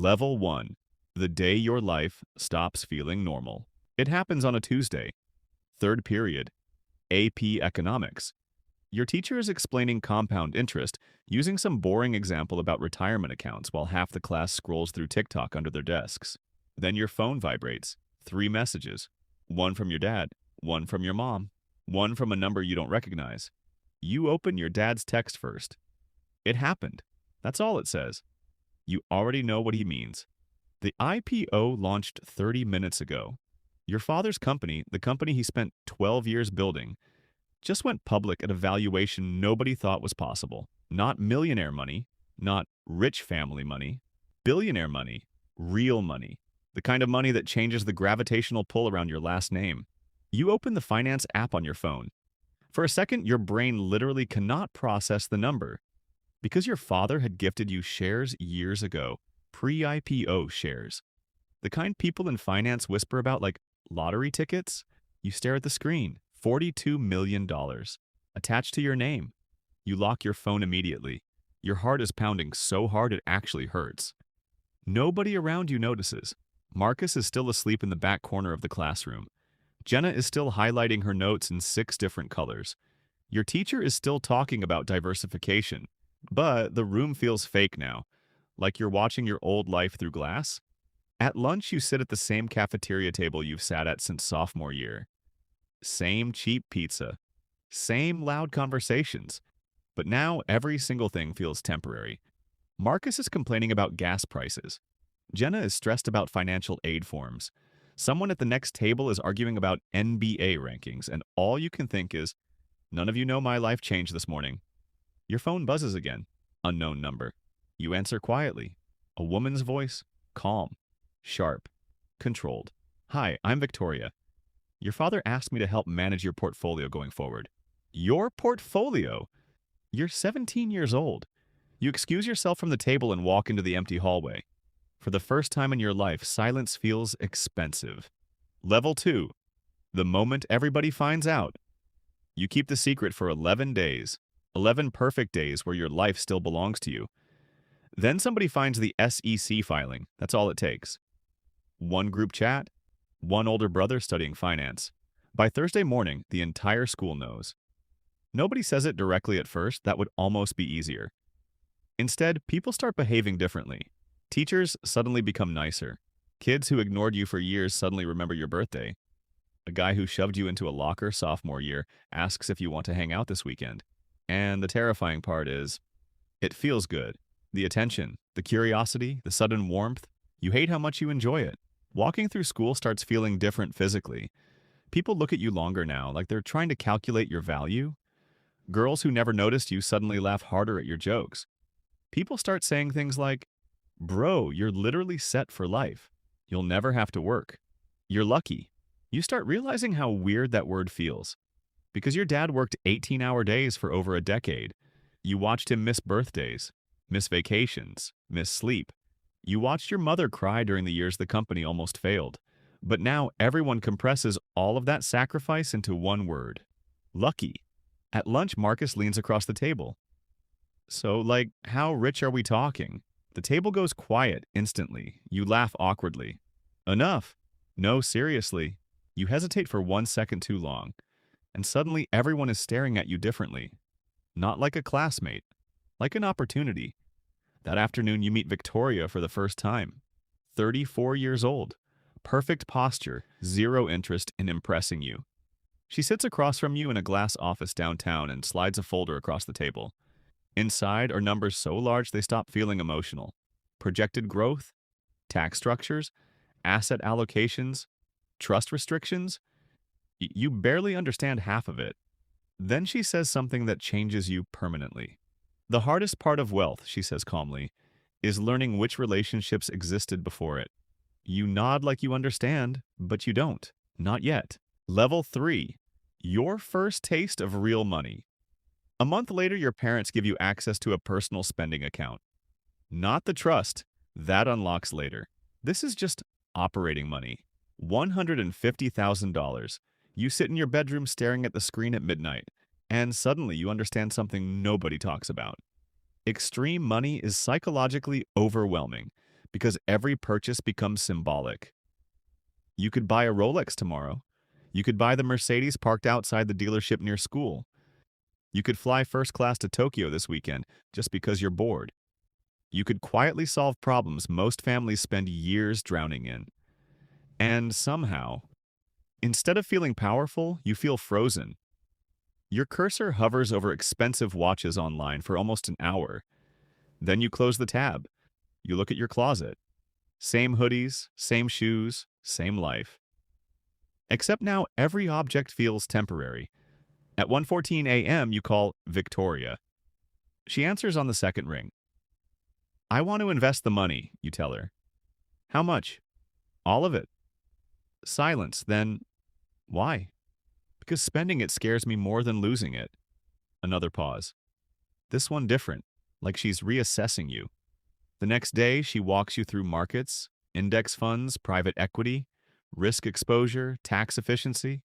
Level 1. The day your life stops feeling normal. It happens on a Tuesday. Third period. AP Economics. Your teacher is explaining compound interest using some boring example about retirement accounts while half the class scrolls through TikTok under their desks. Then your phone vibrates. 3 messages. One from your dad, one from your mom, one from a number you don't recognize. You open your dad's text first. It happened. That's all it says. You already know what he means. The IPO launched 30 minutes ago. Your father's company, the company he spent 12 years building, just went public at a valuation nobody thought was possible. Not millionaire money, not rich family money, billionaire money, real money, the kind of money that changes the gravitational pull around your last name. You open the finance app on your phone. For a second, your brain literally cannot process the number. Because your father had gifted you shares years ago, pre-IPO shares. The kind people in finance whisper about like lottery tickets, you stare at the screen. $42 million attached to your name. You lock your phone immediately. Your heart is pounding so hard it actually hurts. Nobody around you notices. Marcus is still asleep in the back corner of the classroom. Jenna is still highlighting her notes in 6 different colors. Your teacher is still talking about diversification, but the room feels fake now, like you're watching your old life through glass. At lunch, you sit at the same cafeteria table you've sat at since sophomore year. Same cheap pizza, same loud conversations, but now every single thing feels temporary. Marcus is complaining about gas prices. Jenna is stressed about financial aid forms. Someone at the next table is arguing about NBA rankings, and all you can think is, none of you know my life changed this morning. Your phone buzzes again. Unknown number. You answer quietly. A woman's voice, calm, sharp, controlled. Hi, I'm Victoria. Your father asked me to help manage your portfolio going forward. Your portfolio? You're 17 years old. You excuse yourself from the table and walk into the empty hallway. For the first time in your life, silence feels expensive. Level 2. The moment everybody finds out. You keep the secret for 11 days. 11 perfect days where your life still belongs to you. Then somebody finds the SEC filing. That's all it takes. One group chat. One older brother studying finance. By Thursday morning, the entire school knows. Nobody says it directly at first. That would almost be easier. Instead, people start behaving differently. Teachers suddenly become nicer. Kids who ignored you for years suddenly remember your birthday. A guy who shoved you into a locker sophomore year asks if you want to hang out this weekend. And the terrifying part is, it feels good. The attention, the curiosity, the sudden warmth. You hate how much you enjoy it. Walking through school starts feeling different physically. People look at you longer now, like they're trying to calculate your value. Girls who never noticed you suddenly laugh harder at your jokes. People start saying things like, bro, you're literally set for life. You'll never have to work. You're lucky. You start realizing how weird that word feels. Because your dad worked 18-hour days for over a decade. You watched him miss birthdays, miss vacations, miss sleep. You watched your mother cry during the years the company almost failed. But now everyone compresses all of that sacrifice into one word. Lucky. At lunch, Marcus leans across the table. So, like, how rich are we talking? The table goes quiet instantly. You laugh awkwardly. Enough. No, seriously. You hesitate for 1 second too long. And suddenly everyone is staring at you differently. Not like a classmate. Like an opportunity. That afternoon, you meet Victoria for the first time. 34 years old. Perfect posture, zero interest in impressing you. She sits across from you in a glass office downtown and slides a folder across the table. Inside are numbers so large they stop feeling emotional. Projected growth, tax structures, asset allocations, trust restrictions. You barely understand half of it. Then she says something that changes you permanently. The hardest part of wealth, she says calmly, is learning which relationships existed before it. You nod like you understand, but you don't. Not yet. Level 3. Your first taste of real money. A month later, your parents give you access to a personal spending account. Not the trust. That unlocks later. This is just operating money. $150,000. You sit in your bedroom staring at the screen at midnight, and suddenly you understand something nobody talks about. Extreme money is psychologically overwhelming because every purchase becomes symbolic. You could buy a Rolex tomorrow. You could buy the Mercedes parked outside the dealership near school. You could fly first class to Tokyo this weekend just because you're bored. You could quietly solve problems most families spend years drowning in. And somehow, instead of feeling powerful, you feel frozen. Your cursor hovers over expensive watches online for almost an hour. Then you close the tab. You look at your closet. Same hoodies, same shoes, same life. Except now every object feels temporary. At 1:14 a.m., you call Victoria. She answers on the second ring. I want to invest the money, you tell her. How much? All of it. Silence, then why? Because spending it scares me more than losing it. Another pause. This one different, like she's reassessing you. The next day, she walks you through markets, index funds, private equity, risk exposure, tax efficiency.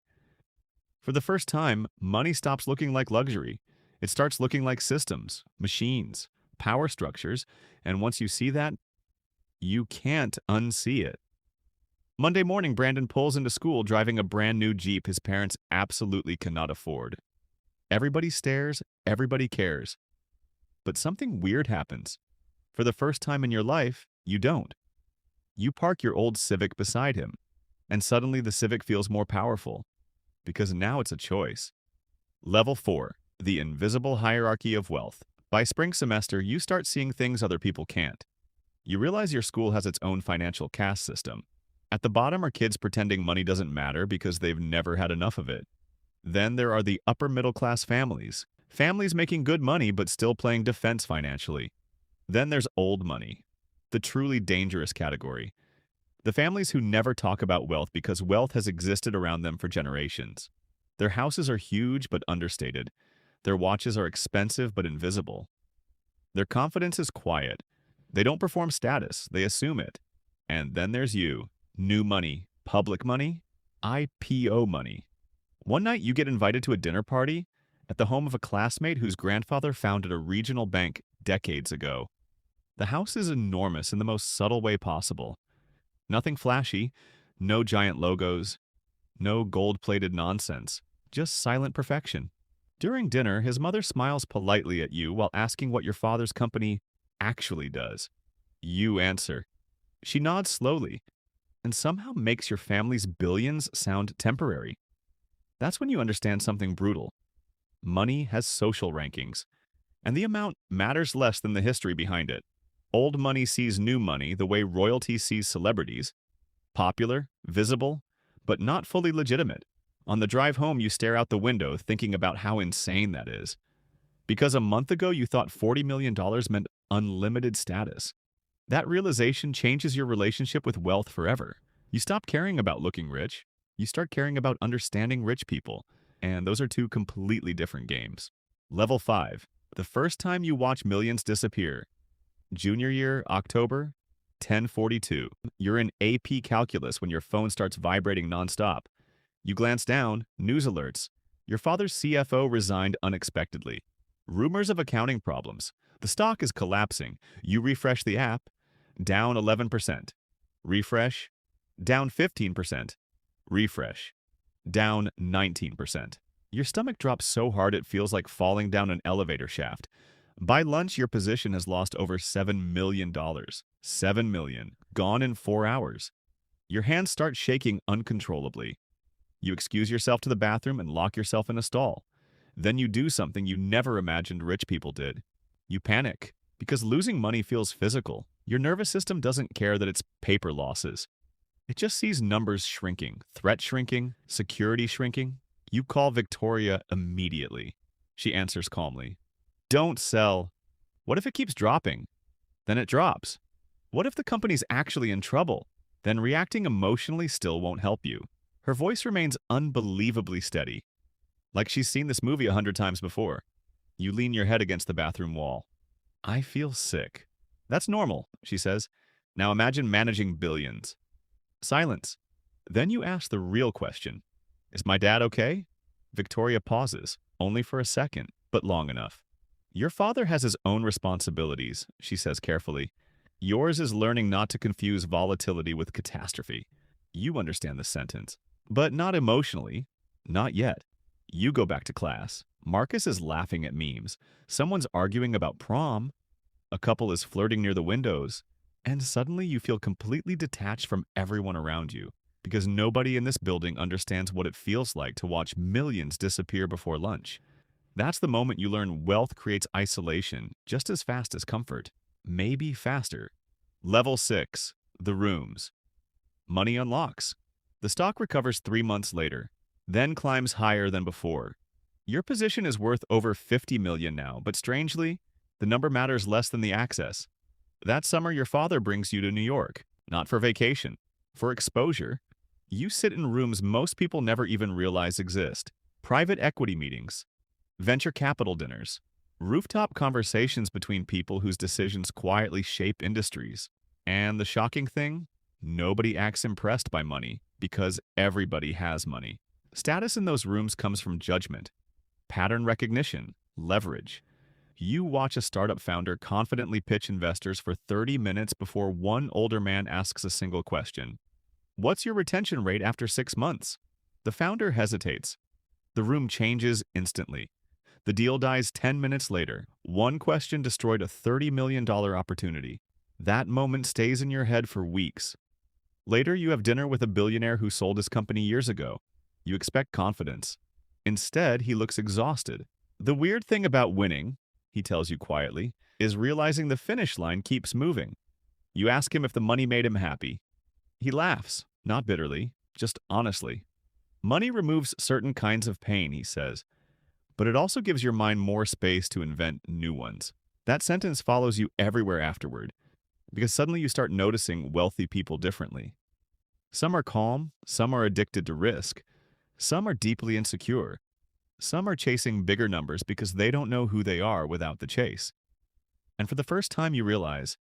For the first time, money stops looking like luxury. It starts looking like systems, machines, power structures, and once you see that, you can't unsee it. Monday morning, Brandon pulls into school driving a brand new Jeep his parents absolutely cannot afford. Everybody stares, everybody cares. But something weird happens. For the first time in your life, you don't. You park your old Civic beside him, and suddenly the Civic feels more powerful, because now it's a choice. Level 4, the invisible hierarchy of wealth. By spring semester, you start seeing things other people can't. You realize your school has its own financial caste system. At the bottom are kids pretending money doesn't matter because they've never had enough of it. Then there are the upper middle class families. Families making good money but still playing defense financially. Then there's old money, the truly dangerous category. The families who never talk about wealth because wealth has existed around them for generations. Their houses are huge but understated. Their watches are expensive but invisible. Their confidence is quiet. They don't perform status, they assume it. And then there's you. New money, public money, IPO money. One night you get invited to a dinner party at the home of a classmate whose grandfather founded a regional bank decades ago. The house is enormous in the most subtle way possible. Nothing flashy, no giant logos, no gold-plated nonsense, just silent perfection. During dinner, his mother smiles politely at you while asking what your father's company actually does. You answer. She nods slowly and somehow makes your family's billions sound temporary. That's when you understand something brutal. Money has social rankings, and the amount matters less than the history behind it. Old money sees new money the way royalty sees celebrities. Popular, visible, but not fully legitimate. On the drive home, you stare out the window thinking about how insane that is. Because a month ago you thought $40 million meant unlimited status. That realization changes your relationship with wealth forever. You stop caring about looking rich. You start caring about understanding rich people. And those are two completely different games. Level 5. The first time you watch millions disappear. Junior year, October, 10:42. You're in AP calculus when your phone starts vibrating nonstop. You glance down, news alerts. Your father's CFO resigned unexpectedly. Rumors of accounting problems. The stock is collapsing. You refresh the app. Down 11%. Refresh. Down 15%. Refresh. Down 19%. Your stomach drops so hard it feels like falling down an elevator shaft. By lunch, your position has lost over $7 million. $7 million. Gone in 4 hours. Your hands start shaking uncontrollably. You excuse yourself to the bathroom and lock yourself in a stall. Then you do something you never imagined rich people did. You panic, because losing money feels physical. Your nervous system doesn't care that it's paper losses. It just sees numbers shrinking, threat shrinking, security shrinking. You call Victoria immediately. She answers calmly. Don't sell. What if it keeps dropping? Then it drops. What if the company's actually in trouble? Then reacting emotionally still won't help you. Her voice remains unbelievably steady, like she's seen this movie 100 times before. You lean your head against the bathroom wall. I feel sick. That's normal, she says. Now imagine managing billions. Silence. Then you ask the real question. Is my dad okay? Victoria pauses, only for a second, but long enough. Your father has his own responsibilities, she says carefully. Yours is learning not to confuse volatility with catastrophe. You understand the sentence, but not emotionally. Not yet. You go back to class. Marcus is laughing at memes. Someone's arguing about prom. A couple is flirting near the windows. And suddenly you feel completely detached from everyone around you because nobody in this building understands what it feels like to watch millions disappear before lunch. That's the moment you learn wealth creates isolation just as fast as comfort, maybe faster. Level 6. The rooms. Money unlocks. The stock recovers 3 months later, then climbs higher than before. Your position is worth over 50 million now, but strangely, the number matters less than the access. That summer, your father brings you to New York, not for vacation, for exposure. You sit in rooms most people never even realize exist. Private equity meetings, venture capital dinners, rooftop conversations between people whose decisions quietly shape industries. And the shocking thing? Nobody acts impressed by money because everybody has money. Status in those rooms comes from judgment, pattern recognition, leverage. You watch a startup founder confidently pitch investors for 30 minutes before one older man asks a single question. What's your retention rate after 6 months? The founder hesitates. The room changes instantly. The deal dies 10 minutes later. One question destroyed a $30 million opportunity. That moment stays in your head for weeks. Later, you have dinner with a billionaire who sold his company years ago. You expect confidence. Instead, he looks exhausted. The weird thing about winning, he tells you quietly, is realizing the finish line keeps moving. You ask him if the money made him happy. He laughs, not bitterly, just honestly. Money removes certain kinds of pain, he says, but it also gives your mind more space to invent new ones. That sentence follows you everywhere afterward, because suddenly you start noticing wealthy people differently. Some are calm, some are addicted to risk, some are deeply insecure, some are chasing bigger numbers because they don't know who they are without the chase. And for the first time you realize,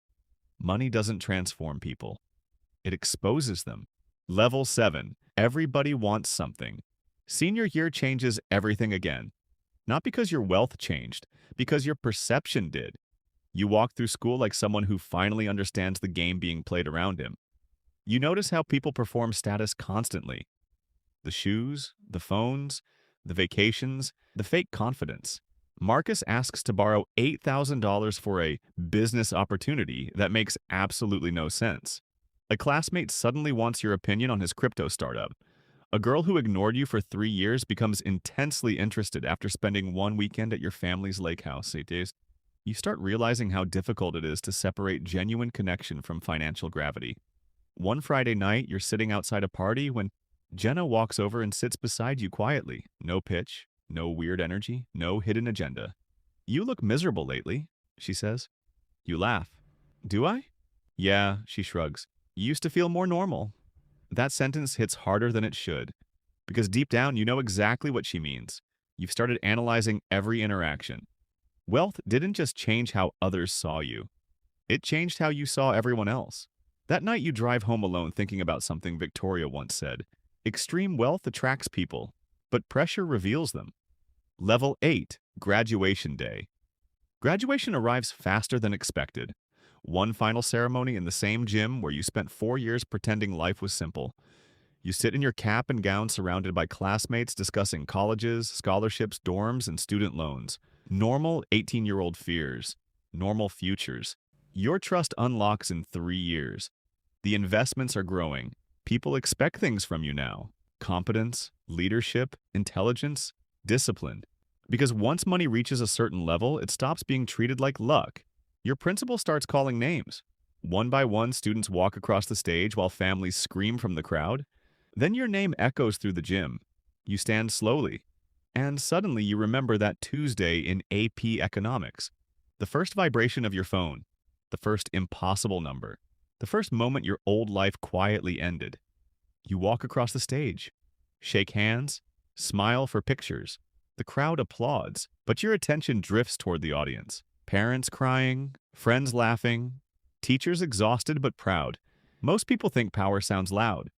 money doesn't transform people. It exposes them. Level 7. Everybody wants something. Senior year changes everything again. Not because your wealth changed, because your perception did. You walk through school like someone who finally understands the game being played around him. You notice how people perform status constantly. The shoes, the phones, the vacations, the fake confidence. Marcus asks to borrow $8,000 for a business opportunity that makes absolutely no sense. A classmate suddenly wants your opinion on his crypto startup. A girl who ignored you for 3 years becomes intensely interested after spending one weekend at your family's lake house 8 days. You start realizing how difficult it is to separate genuine connection from financial gravity. One Friday night, you're sitting outside a party when Jenna walks over and sits beside you quietly. No pitch, no weird energy, no hidden agenda. "You look miserable lately," she says. You laugh. "Do I?" "Yeah," she shrugs. "You used to feel more normal." That sentence hits harder than it should, because deep down you know exactly what she means. You've started analyzing every interaction. Wealth didn't just change how others saw you. It changed how you saw everyone else. That night you drive home alone thinking about something Victoria once said. Extreme wealth attracts people, but pressure reveals them. Level 8. Graduation Day. Graduation arrives faster than expected. One final ceremony in the same gym where you spent 4 years pretending life was simple. You sit in your cap and gown surrounded by classmates discussing colleges, scholarships, dorms, and student loans. Normal 18-year-old fears. Normal futures. Your trust unlocks in 3 years. The investments are growing. People expect things from you now. Competence, leadership, intelligence, discipline. Because once money reaches a certain level, it stops being treated like luck. Your principal starts calling names. One by one, students walk across the stage while families scream from the crowd. Then your name echoes through the gym. You stand slowly. And suddenly you remember that Tuesday in AP Economics. The first vibration of your phone. The first impossible number. The first moment your old life quietly ended. You walk across the stage. Shake hands. Smile for pictures. The crowd applauds, but your attention drifts toward the audience. Parents crying, friends laughing, teachers exhausted but proud. Most people think power sounds loud.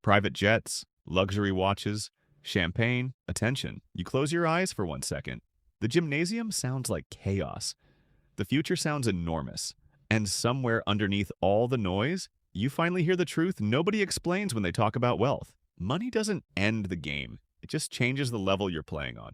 Private jets, luxury watches, champagne, attention. You close your eyes for 1 second. The gymnasium sounds like chaos. The future sounds enormous. And somewhere underneath all the noise, you finally hear the truth nobody explains when they talk about wealth. Money doesn't end the game. It just changes the level you're playing on.